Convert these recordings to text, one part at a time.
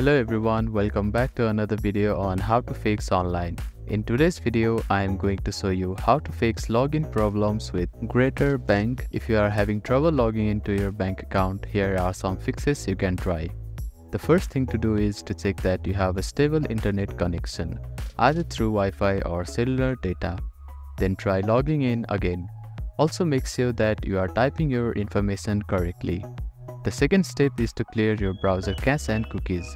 Hello everyone, welcome back to another video on how to fix online. In today's video, I am going to show you how to fix login problems with Greater Bank. If you are having trouble logging into your bank account, here are some fixes you can try. The first thing to do is to check that you have a stable internet connection, either through Wi-Fi or cellular data. Then try logging in again. Also make sure that you are typing your information correctly. The second step is to clear your browser cache and cookies.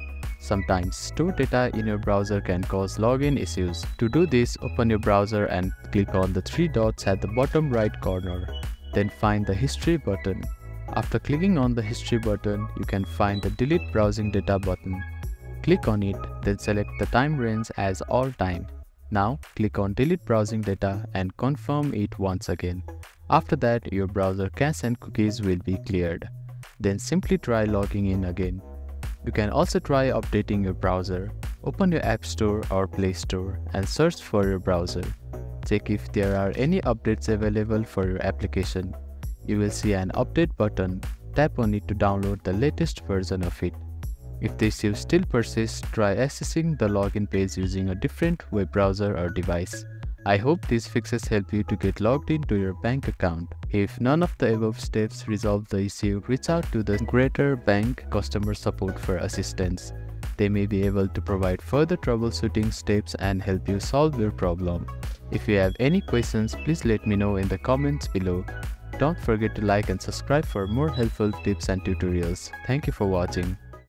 Sometimes stored data in your browser can cause login issues. To do this, open your browser and click on the three dots at the bottom right corner. Then find the History button. After clicking on the History button, you can find the Delete Browsing Data button. Click on it, then select the time range as all time. Now, click on Delete Browsing Data and confirm it once again. After that, your browser cache and cookies will be cleared. Then simply try logging in again. You can also try updating your browser. Open your App Store or Play Store and search for your browser. Check if there are any updates available for your application. You will see an update button. Tap on it to download the latest version of it. If the issue still persists, try accessing the login page using a different web browser or device. I hope these fixes help you to get logged into your bank account. If none of the above steps resolve the issue, reach out to the Greater Bank customer support for assistance. They may be able to provide further troubleshooting steps and help you solve your problem. If you have any questions, please let me know in the comments below. Don't forget to like and subscribe for more helpful tips and tutorials. Thank you for watching.